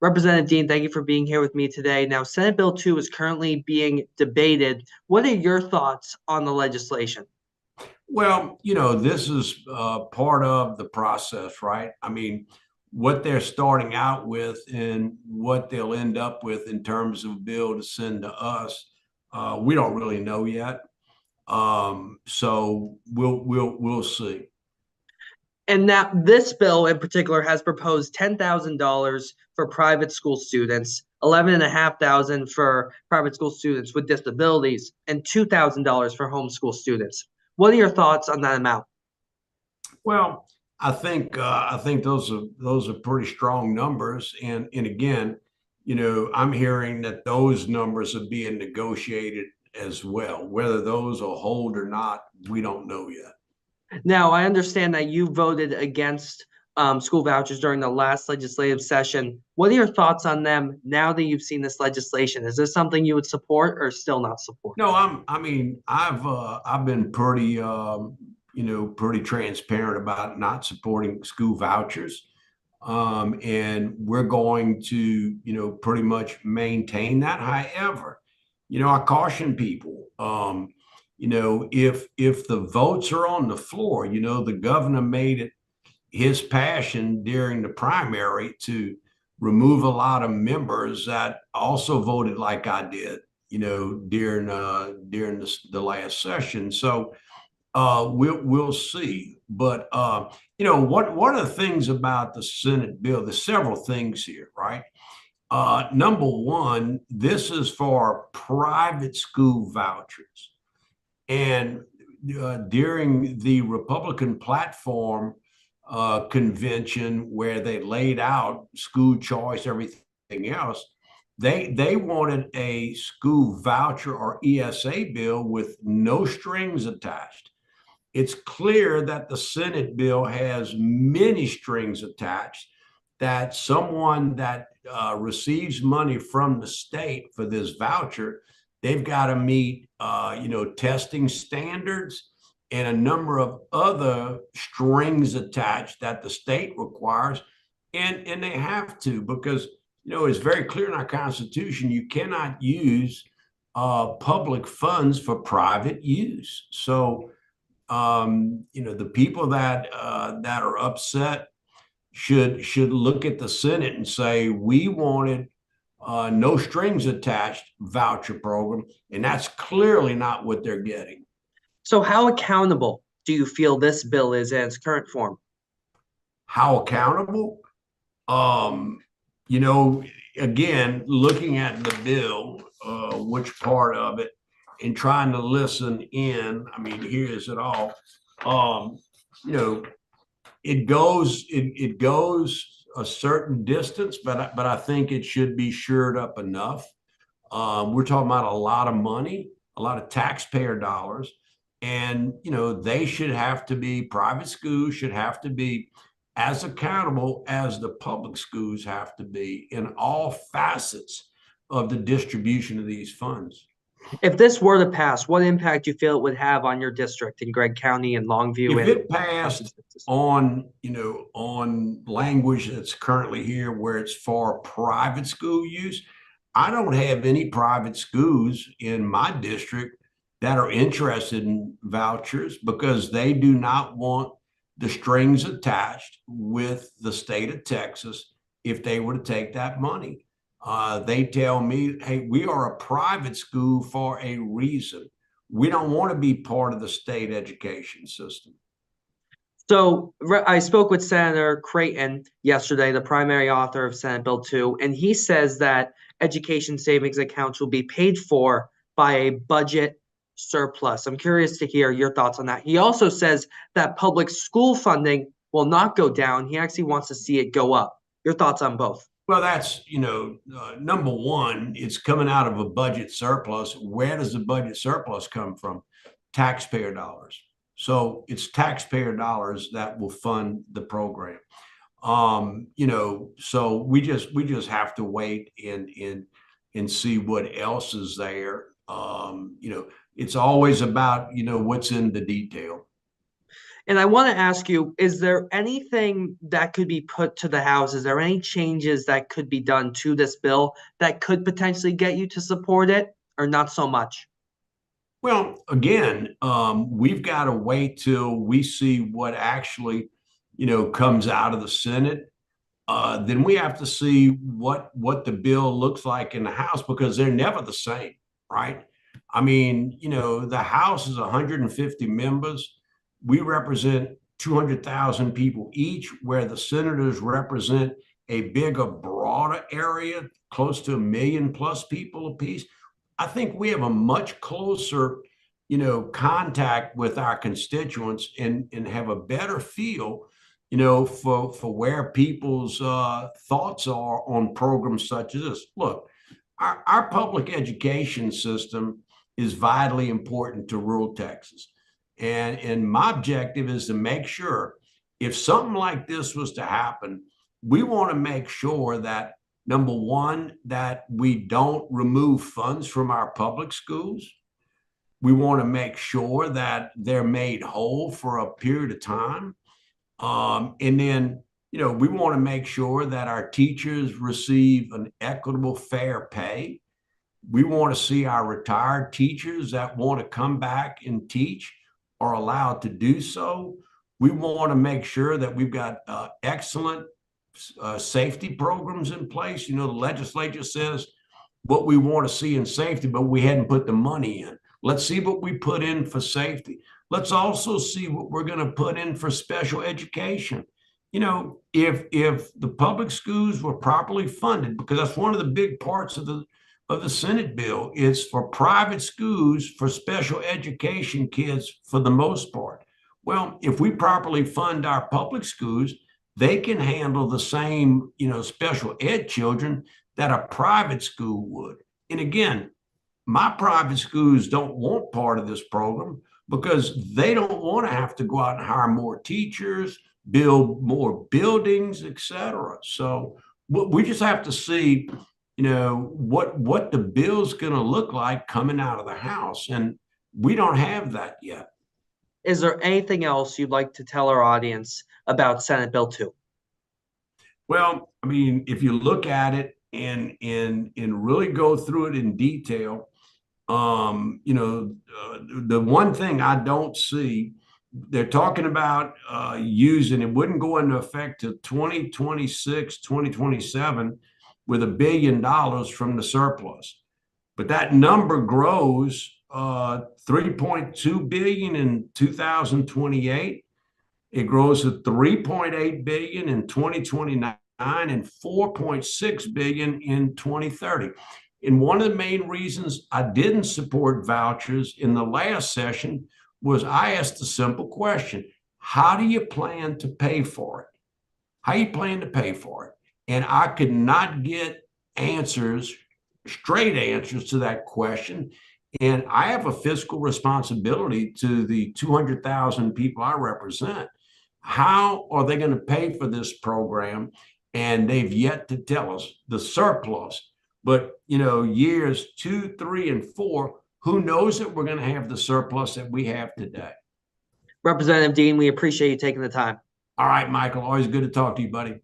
Representative Dean, thank you for being here with me today. Now, Senate Bill 2 is currently being debated. What are your thoughts on the legislation? Well, this is part of the process, right? I mean, what they're starting out with and what they'll end up with in terms of bill to send to us, we don't really know yet. So we'll see. And now this bill in particular has proposed $10,000 for private school students, 11,500 for private school students with disabilities, and $2,000 for homeschool students. What are your thoughts on that amount? Well, I think those are pretty strong numbers, and again, I'm hearing that those numbers are being negotiated as well. Whether those will hold or not, we don't know yet. Now, I understand that you voted against school vouchers during the last legislative session. What are your thoughts on them now that you've seen this legislation? Is this something you would support or still not support? No, I mean, I've been pretty pretty transparent about not supporting school vouchers. And we're going to, pretty much maintain that. However, I caution people, if the votes are on the floor, the governor made it his passion during the primary to remove a lot of members that also voted like I did, during the last session. So we'll see. But what one of the things about the Senate bill? There's several things here, right? Number one, this is for private school vouchers, and during the Republican platform convention where they laid out school choice, everything else, they wanted a school voucher or ESA bill with no strings attached. It's clear that the Senate bill has many strings attached, that someone that receives money from the state for this voucher, they've got to meet, testing standards and a number of other strings attached that the state requires. And they have to, because, it's very clear in our Constitution, you cannot use public funds for private use. So, the people that are upset should look at the Senate and say, we wanted no strings attached voucher program, and that's clearly not what they're getting. So, how accountable do you feel this bill is in its current form? How accountable? Um, you know, Again, looking at the bill, which part of it, and trying to listen in. I mean, here's it all. Um, you know, it goes a certain distance, but I think it should be shored up enough. We're talking about a lot of money, a lot of taxpayer dollars, and they should have to be, private schools should have to be as accountable as the public schools have to be in all facets of the distribution of these funds. If this were to pass, what impact do you feel it would have on your district in Gregg County and Longview If and it passed on language that's currently here where it's for private school use, I don't have any private schools in my district that are interested in vouchers because they do not want the strings attached with the state of Texas if they were to take that money. They tell me, hey, we are a private school for a reason. We don't want to be part of the state education system. So I spoke with Senator Creighton yesterday, the primary author of Senate Bill 2, and he says that education savings accounts will be paid for by a budget surplus. I'm curious to hear your thoughts on that. He also says that public school funding will not go down. He actually wants to see it go up. Your thoughts on both? Well, that's, number one, it's coming out of a budget surplus. Where does the budget surplus come from? Taxpayer dollars. So it's taxpayer dollars that will fund the program. So we just have to wait and see what else is there. It's always about, what's in the detail. And I want to ask you, is there anything that could be put to the House? Is there any changes that could be done to this bill that could potentially get you to support it, or not so much? Well, again, we've got to wait till we see what actually, comes out of the Senate. Then we have to see what the bill looks like in the House because they're never the same, right? I mean, the House is 150 members. We represent 200,000 people each, where the senators represent a bigger, broader area, close to 1 million plus people apiece. I think we have a much closer, contact with our constituents and have a better feel, for where people's thoughts are on programs such as this. Look, our public education system is vitally important to rural Texas. And my objective is to make sure if something like this was to happen, we want to make sure that number one, that we don't remove funds from our public schools. We want to make sure that they're made whole for a period of time. And then, we want to make sure that our teachers receive an equitable, fair pay. We want to see our retired teachers that want to come back and teach are allowed to do so. We want to make sure that we've got excellent safety programs in place. The legislature says what we want to see in safety, but we hadn't put the money in. Let's see what we put in for safety. Let's also see what we're going to put in for special education. If the public schools were properly funded, because that's one of the big parts of the Senate bill, it's for private schools for special education kids for the most part. Well, if we properly fund our public schools, they can handle the same, special ed children that a private school would. And again, my private schools don't want part of this program because they don't want to have to go out and hire more teachers, build more buildings, et cetera. So we just have to see, what the bill's going to look like coming out of the House. And we don't have that yet. Is there anything else you'd like to tell our audience about Senate Bill 2? Well, I mean, if you look at it and really go through it in detail, the one thing I don't see, they're talking about using, it wouldn't go into effect till 2026, 2027 with $1 billion from the surplus. But that number grows 3.2 billion in 2028. It grows to 3.8 billion in 2029 and 4.6 billion in 2030. And one of the main reasons I didn't support vouchers in the last session was I asked a simple question. How do you plan to pay for it? How you plan to pay for it? And I could not get answers, straight answers to that question. And I have a fiscal responsibility to the 200,000 people I represent. How are they going to pay for this program? And they've yet to tell us the surplus. But, years 2, 3, and 4, who knows that we're going to have the surplus that we have today? Representative Dean, we appreciate you taking the time. All right, Michael, always good to talk to you, buddy.